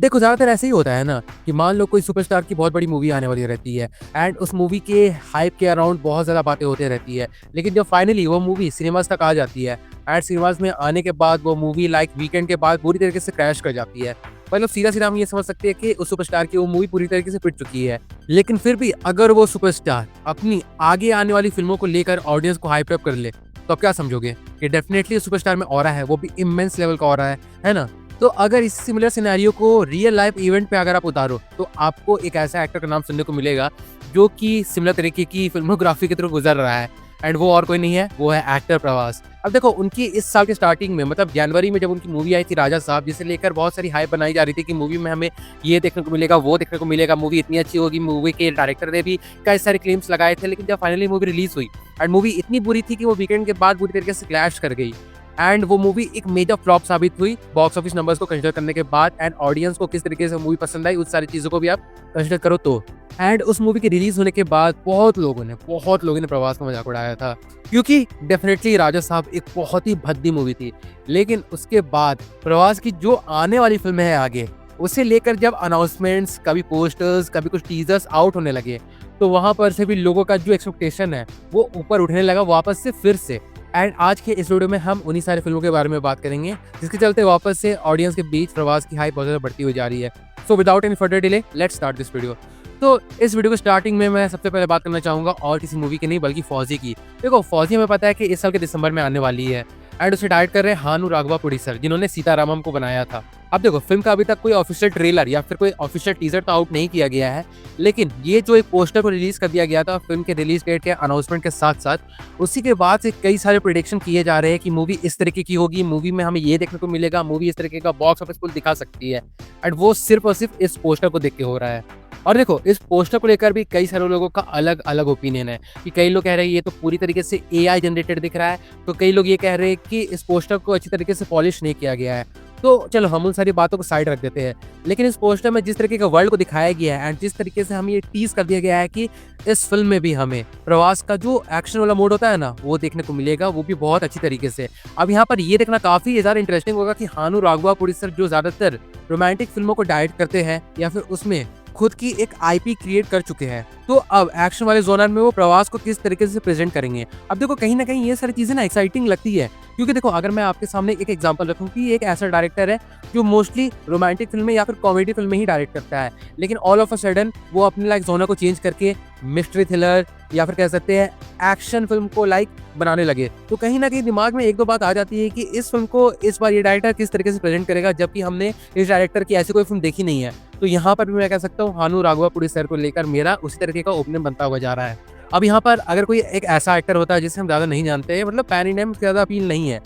देखो ज़्यादातर ऐसे ही होता है ना कि मान लो कोई सुपरस्टार की बहुत बड़ी मूवी आने वाली रहती है एंड उस मूवी के हाइप के अराउंड बहुत ज़्यादा बातें होती रहती है। लेकिन जब फाइनली वो मूवी सिनेमास तक आ जाती है एंड सिनेमास में आने के बाद वो मूवी लाइक वीकेंड के बाद पूरी तरीके से क्रैश कर जाती है। मतलब सीधा-सीधा हम ये समझ सकते हैं कि उस सुपरस्टार की वो मूवी पूरी तरीके से पिट चुकी है। लेकिन फिर भी अगर वो सुपरस्टार अपनी आगे आने वाली फ़िल्मों को लेकर ऑडियंस को हाइप अप कर ले, तो आप क्या समझोगे? कि डेफ़िनेटली उस सुपरस्टार में ऑरा है, वो भी इमेंस लेवल का ऑरा है ना? तो अगर इस सिमिलर सिनेरियो को रियल लाइफ इवेंट पे अगर आप उतारो, तो आपको एक ऐसा एक्टर का नाम सुनने को मिलेगा, जो कि सिमिलर तरीके की फ़िल्मोग्राफी के थ्रू गुज़र रहा है एंड वो और कोई नहीं है, वो है एक्टर प्रभास। अब देखो उनकी इस साल के स्टार्टिंग में मतलब जनवरी में जब उनकी मूवी आई थी राजा साहब, जिसे लेकर बहुत सारी हाइप बनाई जा रही थी कि मूवी में हमें ये देखने को मिलेगा, वो देखने को मिलेगा, मूवी इतनी अच्छी होगी। मूवी के डायरेक्टर ने भी कई सारे क्लेम्स लगाए थे, लेकिन जब फाइनली मूवी रिलीज़ हुई एंड मूवी इतनी बुरी थी कि वो वीकेंड के बाद पूरी तरीके से क्लैश कर गई एंड वो मूवी एक मेजर फ्लॉप साबित हुई बॉक्स ऑफिस नंबर्स को कंसीडर करने के बाद एंड ऑडियंस को किस तरीके से मूवी पसंद आई, उस सारी चीज़ों को भी आप कंसीडर करो तो। एंड उस मूवी के रिलीज होने के बाद बहुत लोगों ने प्रभास का मजाक उड़ाया था, क्योंकि डेफिनेटली राजा साहब एक बहुत ही भद्दी मूवी थी। लेकिन उसके बाद प्रभास की जो आने वाली फिल्म है आगे, उसे लेकर जब अनाउंसमेंट्स, कभी पोस्टर्स, कभी कुछ टीजर्स आउट होने लगे, तो वहां पर से भी लोगों का जो एक्सपेक्टेशन है वो ऊपर उठने लगा वापस से फिर से। एंड आज के इस वीडियो में हम उन्हीं सारे फिल्मों के बारे में बात करेंगे, जिसके चलते वापस से ऑडियंस के बीच प्रभास की हाइप बहुत ज़्यादा बढ़ती हुई जा रही है। So without any further delay let's start this video. तो इस वीडियो को स्टार्टिंग में मैं सबसे पहले बात करना चाहूँगा और किसी मूवी की नहीं बल्कि फौजी की। देखो फौजी हमें पता है कि इस साल के दिसंबर में आने वाली है एंड उसे डायरेक्ट कर रहे हैं हानू राघवा प्रोड्यूसर, जिन्होंने सीतारामम को बनाया था। अब देखो फिल्म का अभी तक कोई ऑफिशियल ट्रेलर या फिर कोई ऑफिशियल टीजर तो आउट नहीं किया गया है, लेकिन ये जो एक पोस्टर को रिलीज कर दिया गया था फिल्म के रिलीज डेट के अनाउंसमेंट के साथ साथ, उसी के बाद से कई सारे प्रेडिक्शन किए जा रहे हैं कि मूवी इस तरीके की होगी, मूवी में हमें ये देखने को मिलेगा, मूवी इस तरीके का बॉक्स ऑफिस पुल दिखा सकती है। एंड वो सिर्फ और सिर्फ इस पोस्टर को देख के हो रहा है। और देखो इस पोस्टर को लेकर भी कई सारे लोगों का अलग अलग ओपिनियन है कि कई लोग कह रहे हैं ये तो पूरी तरीके से एआई जनरेटेड दिख रहा है, तो कई लोग ये कह रहे हैं कि इस पोस्टर को अच्छी तरीके से पॉलिश नहीं किया गया है। तो चलो हम उन सारी बातों को साइड रख देते हैं, लेकिन इस पोस्टर में जिस तरीके का वर्ल्ड को दिखाया गया है एंड जिस तरीके से हमें ये टीज कर दिया गया है कि इस फिल्म में भी हमें प्रवास का जो एक्शन वाला मोड होता है ना वो देखने को मिलेगा, वो भी बहुत अच्छी तरीके से। अब यहाँ पर ये देखना काफी ज्यादा इंटरेस्टिंग होगा कि हानू राघवा प्रोड्यूसर जो ज्यादातर रोमांटिक फिल्मों को डायरेक्ट करते हैं या फिर उसमें खुद की एक आईपी क्रिएट कर चुके हैं, तो अब एक्शन वाले जोनर में वो प्रवास को किस तरीके से प्रेजेंट करेंगे। अब देखो कहीं ना कहीं ये सारी चीजें ना एक्साइटिंग लगती है, क्योंकि देखो अगर मैं आपके सामने एक एग्जांपल रखूं कि एक ऐसा डायरेक्टर है जो मोस्टली रोमांटिक फिल्में या फिर कॉमेडी फिल्में ही डायरेक्ट करता है, लेकिन ऑल ऑफ अ सडन वो अपने लाइक जोनर को चेंज करके मिस्ट्री थ्रिलर या फिर कह सकते हैं एक्शन फिल्म को लाइक बनाने लगे, तो कहीं ना कहीं दिमाग में एक दो बात आ जाती है कि इस फिल्म को इस बार ये डायरेक्टर किस तरीके से प्रेजेंट करेगा, जबकि हमने इस डायरेक्टर की ऐसी कोई फिल्म देखी नहीं है। तो यहाँ पर भी मैं कह सकता हूँ हानू राघवा प्रोड्यूसर को लेकर मेरा उसी तरीके का ओपिनियन बनता हुआ जा रहा है। अब यहाँ पर अगर कोई एक ऐसा एक्टर होता है जिसे हम ज़्यादा नहीं जानते हैं, मतलब पैन इंडिया में ज़्यादा अपील नहीं है,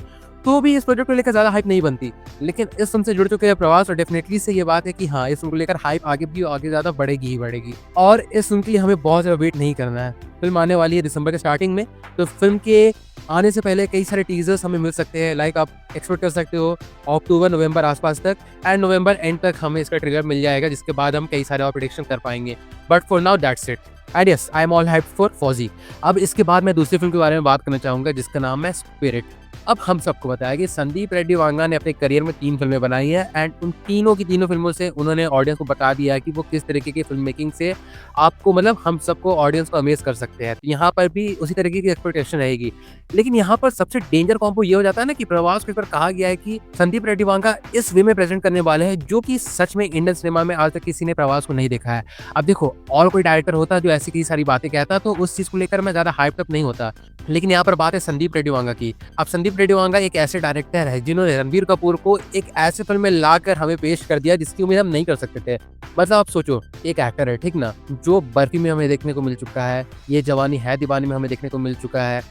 तो भी इस प्रोजेक्ट को लेकर ज़्यादा हाइप नहीं बनती। लेकिन इस फिल्म से जुड़ चुके हैं प्रवास और डेफिनेटली से ये बात है कि हाँ इस फिल्म को लेकर हाइप आगे भी आगे ज़्यादा बढ़ेगी ही बढ़ेगी। और इस फिल्म के लिए हमें बहुत ज़्यादा वेट नहीं करना है। फिल्म आने वाली है दिसंबर के स्टार्टिंग में, तो फिल्म के आने से पहले कई सारे टीजर्स हमें मिल सकते हैं, लाइक आप एक्सपेक्ट कर सकते हो अक्टूबर नवंबर आसपास तक एंड नवंबर एंड तक हमें इसका ट्रेलर मिल जाएगा, जिसके बाद हम कई सारे और प्रेडिक्शन कर पाएंगे। But for now that's it and yes I am all hyped for फौजी। अब इसके बाद मैं दूसरी फिल्म के बारे में बात करना चाहूँगा जिसका नाम है स्पिरिट। अब हम सबको बताया कि संदीप रेड्डी वांगा ने अपने करियर में 3 फिल्में बनाई है एंड उन तीनों की तीनों फिल्मों से उन्होंने ऑडियंस को बता दिया कि वो किस तरीके की फिल्म मेकिंग से आपको मतलब हम सबको ऑडियंस को अमेज कर सकते हैं। तो यहाँ पर भी उसी तरीके की एक्सपेक्टेशन रहेगी, लेकिन यहाँ पर सबसे डेंजर कॉम्बो ये हो जाता है ना कि प्रवास को एक बार कहा गया है कि संदीप रेड्डी वांगा इस वे में प्रेजेंट करने वाले हैं जो कि सच में इंडियन सिनेमा में आज तक किसी ने प्रवास को नहीं देखा है। अब देखो और कोई डायरेक्टर होता जो ऐसी कई सारी बातें कहता तो उस चीज को लेकर मैं ज्यादा हाइप अप नहीं होता, लेकिन यहाँ पर बात है संदीप रेड्डी वांगा की। अब संदीप रेड्डी वांगा एक ऐसे डायरेक्टर है जिन्होंने रणबीर कपूर को एक ऐसे फिल्म में लाकर हमें पेश कर दिया जिसकी उम्मीद हम नहीं कर सकते थे। मतलब आप सोचो एक एक्टर है ठीक ना, जो बर्फी में हमें देखने को मिल चुका है, ये जवानी है दीवानी में हमें देखने को मिल चुका है,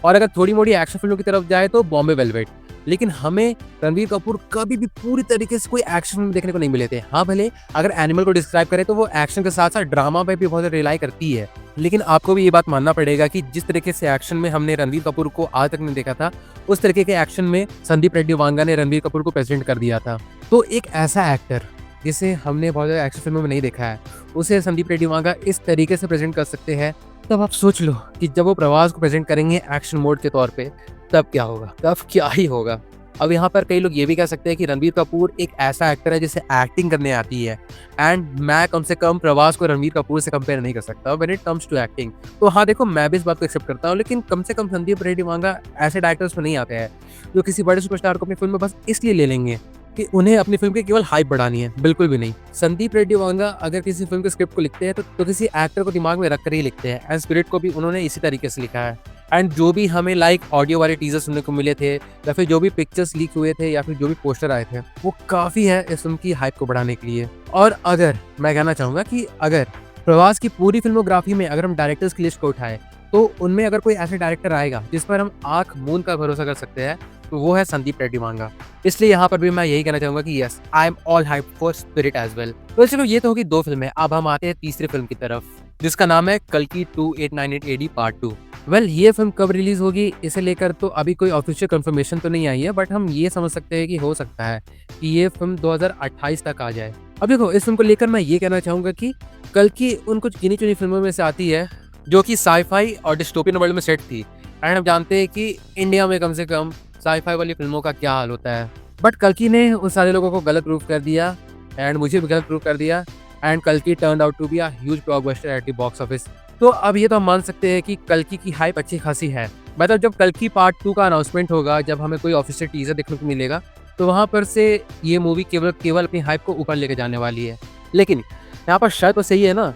और अगर थोड़ी मोड़ी एक्शन फिल्मों की तरफ जाए तो बॉम्बे वेलवेट। लेकिन हमें रणबीर कपूर कभी भी पूरी तरीके से कोई एक्शन फिल्म देखने को नहीं मिले थे। हाँ भले अगर एनिमल को डिस्क्राइब करें तो वो एक्शन के साथ साथ ड्रामा पे भी बहुत रिलाई करती है, लेकिन आपको भी ये बात मानना पड़ेगा कि जिस तरीके से एक्शन में हमने रणबीर कपूर को आज तक नहीं देखा था, उस तरीके के एक्शन में संदीप रेड्डी वांगा ने रणबीर कपूर को प्रेजेंट कर दिया था। तो एक ऐसा एक्टर जिसे हमने बहुत ज़्यादा एक्शन फिल्मों में नहीं देखा है, उसे संदीप रेड्डी वांगा इस तरीके से प्रेजेंट कर सकते हैं। तब आप सोच लो कि जब वो प्रवास को प्रेजेंट करेंगे एक्शन मोड के तौर पे, तब क्या होगा, तब क्या ही होगा। अब यहाँ पर कई लोग ये भी कह सकते हैं कि रणबीर कपूर एक ऐसा एक्टर है जिसे एक्टिंग करने आती है, एंड मैं कम से कम प्रभास को रणबीर कपूर से कंपेयर नहीं कर सकता when it comes to acting. तो हाँ देखो, मैं भी इस बात को एक्सेप्ट करता हूँ, लेकिन कम से कम संदीप रेड्डी वांगा ऐसे डायरेक्टर्स में नहीं आते हैं जो किसी बड़े सुपरस्टार को अपनी फिल्म में बस इसलिए ले लेंगे कि उन्हें अपनी फिल्म की केवल हाइप बढ़ानी है। बिल्कुल भी नहीं। संदीप रेड्डी वांगा अगर किसी फिल्म के स्क्रिप्ट को लिखते हैं तो किसी एक्टर को दिमाग में रख कर ही लिखते हैं, एंड स्पिरिट को भी उन्होंने इसी तरीके से लिखा है। एंड जो भी हमें ऑडियो वाले टीजर सुनने को मिले थे, या फिर जो भी पिक्चर्स लीक हुए थे, या फिर जो भी पोस्टर आए थे, वो काफ़ी है इस फिल्म की हाइप को बढ़ाने के लिए। और अगर मैं कहना चाहूँगा कि अगर प्रभास की पूरी फिल्मोग्राफी में अगर हम डायरेक्टर्स की लिस्ट को उठाएं, तो उनमें अगर कोई ऐसे डायरेक्टर आएगा जिस पर हम आंख मूंद कर भरोसा कर सकते हैं, तो वो है संदीप रेड्डी वांगा। इसलिए यहाँ पर भी मैं यही कहना चाहूंगा कि yes, I am all hype for Spirit as well. तो चलो, ये तो होगी 2 फिल्में। अब हम आते हैं तीसरी फिल्म की तरफ, जिसका नाम है कल्कि 2898 AD पार्ट 2। वेल, ये फिल्म कब रिलीज होगी इसे लेकर तो अभी कोई ऑफिशियल कंफर्मेशन तो नहीं आई है, बट हम ये समझ सकते हैं कि हो सकता है कि ये फिल्म 2028 तक आ जाए। अब देखो, इस फिल्म को लेकर मैं ये कहना चाहूंगा कि कल्कि उन कुछ गिनी चुनी फिल्मों में से आती है जो कि साईफाई और डिस्टोपियन वर्ल्ड में सेट थी। एंड हम जानते हैं कि इंडिया में कम से कम साईफाई वाली फिल्मों का क्या हाल होता है। बट कल्कि ने उन सारे लोगों को गलत प्रूव कर दिया, एंड मुझे भी गलत प्रूव कर दिया, एंड कल्कि turned out to be a huge blockbuster at the box office. तो अब ये तो हम मान सकते हैं कि कल्कि की हाइप अच्छी खासी है। मतलब जब कल्कि पार्ट 2 का अनाउंसमेंट होगा, जब हमें कोई ऑफिशियल टीजर देखने को मिलेगा, तो वहाँ पर से ये मूवी केवल अपनी हाइप को ऊपर लेके जाने वाली है। लेकिन यहाँ पर शर्त तो सही है ना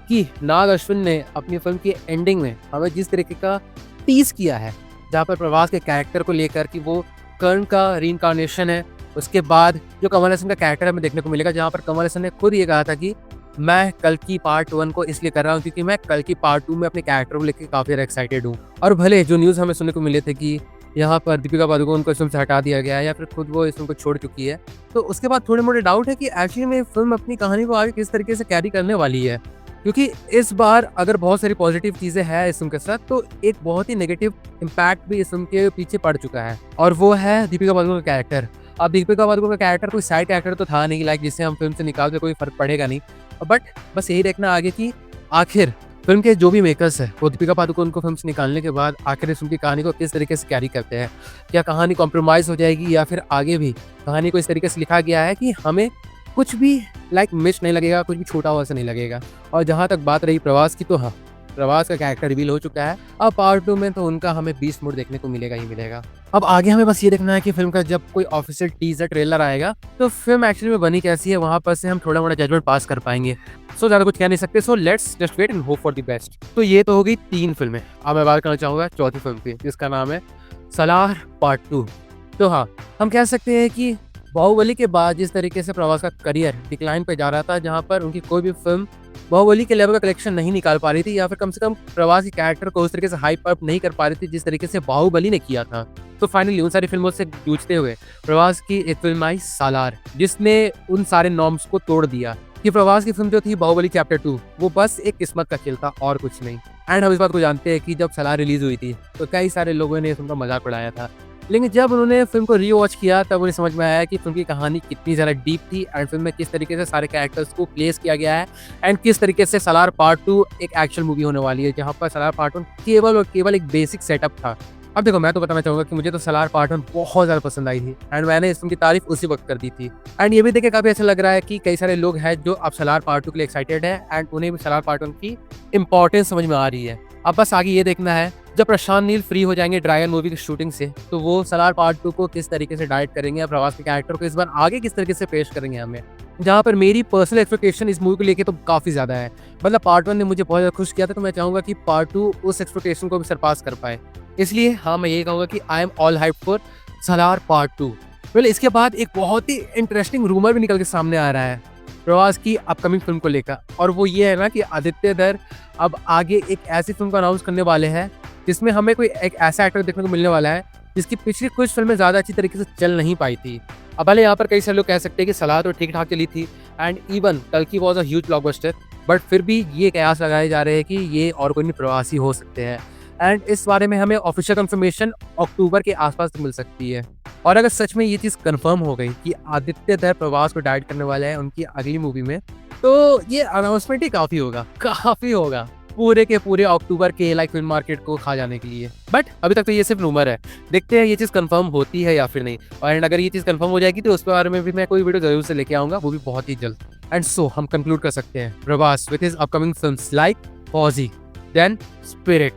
कि नाग अश्विन ने अपनी फिल्म की एंडिंग में हमें जिस तरीके का टीज किया है, जहाँ पर प्रभास के कैरेक्टर को लेकर कि वो कर्ण का रीइंकार्नेशन है, उसके बाद जो कमल हसन का कैरेक्टर हमें देखने को मिलेगा, जहाँ पर कमल हसन ने खुद ये कहा था कि मैं कल्कि पार्ट 1 को इसलिए कर रहा हूँ क्योंकि मैं कल्कि पार्ट 2 में अपने कैरेक्टर को लेकर काफ़ी ज़्यादा एक्साइटेड हूँ। और भले जो न्यूज़ हमें सुनने को मिले थे कि यहाँ पर दीपिका पादुकोण को इस फिल्म से हटा दिया गया है, या फिर खुद वो इस फिल्म को छोड़ चुकी है, तो उसके बाद थोड़े मोटे डाउट है कि एक्चुअली में फिल्म अपनी कहानी को आगे किस तरीके से कैरी करने वाली है। क्योंकि इस बार अगर बहुत सारी पॉजिटिव चीज़ें हैं इस फिल्म के साथ, तो एक बहुत ही नेगेटिव इम्पैक्ट भी इस फिल्म के पीछे पड़ चुका है, और वो है दीपिका पादुकोण का कैरेक्टर। अब दीपिका पादुकोण का कैरेक्टर कोई साइड कैरेक्टर तो था नहीं, लाइक जिससे हम फिल्म से निकालते कोई फर्क पड़ेगा नहीं। बट बस यही देखना आगे कि आखिर फिल्म के जो भी मेकर्स है वो दीपिका पादुकोण को फिल्म से निकालने के बाद आखिर इस फिल्म की कहानी को किस तरीके से कैरी करते हैं। क्या कहानी कॉम्प्रोमाइज़ हो जाएगी, या फिर आगे भी कहानी को इस तरीके से लिखा गया है कि हमें कुछ भी मिस नहीं लगेगा, कुछ भी छोटा हुआ सा नहीं लगेगा। और जहाँ तक बात रही प्रभास की, तो हाँ, प्रभास का कैरेक्टर रिवील हो चुका है। अब पार्ट 2 में तो उनका हमें बीस्ट मोड देखने को मिलेगा ही मिलेगा। अब आगे हमें बस ये देखना है कि फिल्म का जब कोई ऑफिशियल टीजर ट्रेलर आएगा, तो फिल्म एक्चुअली में बनी कैसी है, वहाँ पर से हम थोड़ा मोड़ा जजमेंट पास कर पाएंगे। सो ज़्यादा कुछ कह नहीं सकते, so let's just wait and hope for the best. तो ये तो हो गई 3 फिल्में। अब मैं बात करना चाहूँगा चौथी फिल्म की, जिसका नाम है सालार पार्ट 2। तो हाँ, हम कह सकते हैं कि बाहुबली के बाद जिस तरीके से प्रभास का करियर डिक्लाइन पे जा रहा था, जहाँ पर उनकी कोई भी फिल्म बाहुबली के लेवल का कलेक्शन नहीं निकाल पा रही थी, या फिर कम से कम प्रभास के कैरेक्टर को उस तरीके से हाइप अप नहीं कर पा रही थी जिस तरीके से बाहुबली ने किया था, तो फाइनली उन सारी फिल्मों से जूझते हुए प्रभास की एक फिल्म आई सालार, जिसने उन सारे नॉर्म्स को तोड़ दिया कि प्रभास की फिल्म जो थी बाहुबली चैप्टर 2, वो बस एक किस्मत का खेल था और कुछ नहीं। एंड हम इस बात को जानते हैं कि जब सालार रिलीज हुई थी तो कई सारे लोगों ने इस फिल्म का मजाक उड़ाया था, लेकिन जब उन्होंने फिल्म को रीवॉच किया तब उन्हें समझ में आया कि फिल्म की कहानी कितनी ज़्यादा डीप थी, एंड फिल्म में किस तरीके से सारे कैरेक्टर्स को प्लेस किया गया है, एंड किस तरीके से सालार पार्ट 2 एक एक्शन मूवी होने वाली है, जहाँ पर सालार पार्ट 1 केवल और केवल एक बेसिक सेटअप था। अब देखो, मैं तो बताना चाहूँगा कि मुझे तो सालार पार्ट 1 बहुत ज़्यादा पसंद आई थी, एंड मैंने इस फिल्म की तारीफ उसी वक्त कर दी थी। एंड ये भी देख के काफ़ी अच्छा लग रहा है कि कई सारे लोग हैं जो अब सालार पार्ट 2 के लिए एक्साइटेड है, एंड उन्हें भी सालार पार्ट 1 की इंपॉर्टेंस समझ में आ रही है। अब बस आगे ये देखना है जब प्रशांत नील फ्री हो जाएंगे ड्रैगन मूवी की शूटिंग से, तो वो सालार पार्ट 2 को किस तरीके से डायरेक्ट करेंगे, प्रभास के कैरेक्टर को इस बार आगे किस तरीके से पेश करेंगे हमें। जहाँ पर मेरी पर्सनल एक्सपेक्टेशन इस मूवी को लेके तो काफ़ी ज़्यादा है। मतलब पार्ट 1 ने मुझे बहुत ज़्यादा खुश किया था, तो मैं चाहूँगा कि पार्ट 2 उस एक्सपेक्टेशन को भी सरपास कर पाए। इसलिए हाँ, मैं यही कहूँगा कि I am all hype for Salaar part 2। Well, इसके बाद एक बहुत ही इंटरेस्टिंग रूमर भी निकल के सामने आ रहा है प्रभास की अपकमिंग फिल्म को लेकर, और वो ये है ना कि आदित्य दर अब आगे एक ऐसी फिल्म को अनाउंस करने वाले हैं जिसमें हमें कोई एक ऐसा एक्टर देखने को मिलने वाला है जिसकी पिछली कुछ फिल्में ज़्यादा अच्छी तरीके से चल नहीं पाई थी। अब भले यहाँ पर कई सारे लोग कह सकते हैं कि सलार तो ठीक ठाक चली थी, एंड इवन कल्कि was a huge blockbuster, but फिर भी ये कयास लगाए जा रहे हैं कि ये और कोई नहीं प्रवासी हो सकते हैं, एंड इस बारे में हमें ऑफिशियल कंफर्मेशन अक्टूबर के आसपास तक मिल सकती है। और अगर सच में ये चीज़ कंफर्म हो गई कि आदित्य दर प्रभास को डायरेक्ट करने वाले हैं उनकी अगली मूवी में, तो ये अनाउंसमेंट ही काफ़ी होगा। पूरे के पूरे अक्टूबर के लाइक फिल्म मार्केट को खा जाने के लिए। बट अभी तक तो ये सिर्फ रूमर है, देखते हैं ये चीज़ कंफर्म होती है या फिर नहीं। एंड अगर ये चीज़ कंफर्म हो जाएगी तो उस बारे में भी मैं कोई वीडियो जरूर से लेके आऊँगा, वो भी बहुत ही जल्द। एंड सो हम कंक्लूड कर सकते हैं Prabhas with his upcoming films like Fauji, then Spirit,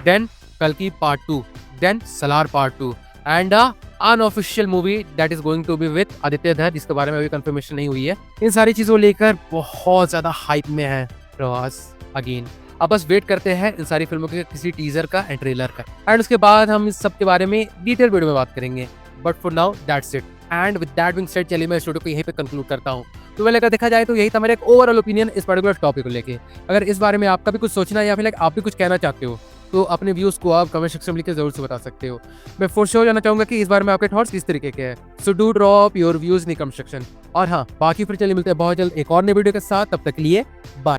then कल्कि part 2, then Salaar part 2 and unofficial movie that is going to be with Aditya Dhar, जिसके बारे में अभी कंफर्मेशन नहीं हुई है। इन सारी चीज़ों को लेकर बहुत ज़्यादा हाइप में है प्रभास अगेन। अब बस वेट करते हैं इन सारी फिल्मों के किसी टीजर का एंड ट्रेलर का, एंड उसके बाद हम इस सब के बारे में डिटेल वीडियो में बात करेंगे। But for now that's it, and with that being said चलिए मैं इस वीडियो को यहीं पे कंक्लूड करता हूँ। तो पहले अगर देखा जाए तो यही था मेरा एक ओवरऑल ओपिनियन इस पर्टिकुलर टॉपिक को लेके। अगर इस बारे में आपका भी कुछ सोचना है या फिर लाइक आप भी कुछ कहना चाहते हो तो अपने व्यूज़ को आप कमेंट सेक्शन में लिख के जरूर से बता सकते हो। मैं फॉर श्योर जानना चाहूँगा कि इस बारे में आपके थॉट्स किस तरीके के हैं। So do drop your views in the comment section. और हाँ, बाकी फिर चलिए मिलते हैं बहुत जल्द एक और नए वीडियो के साथ, तब तक के लिए बाय।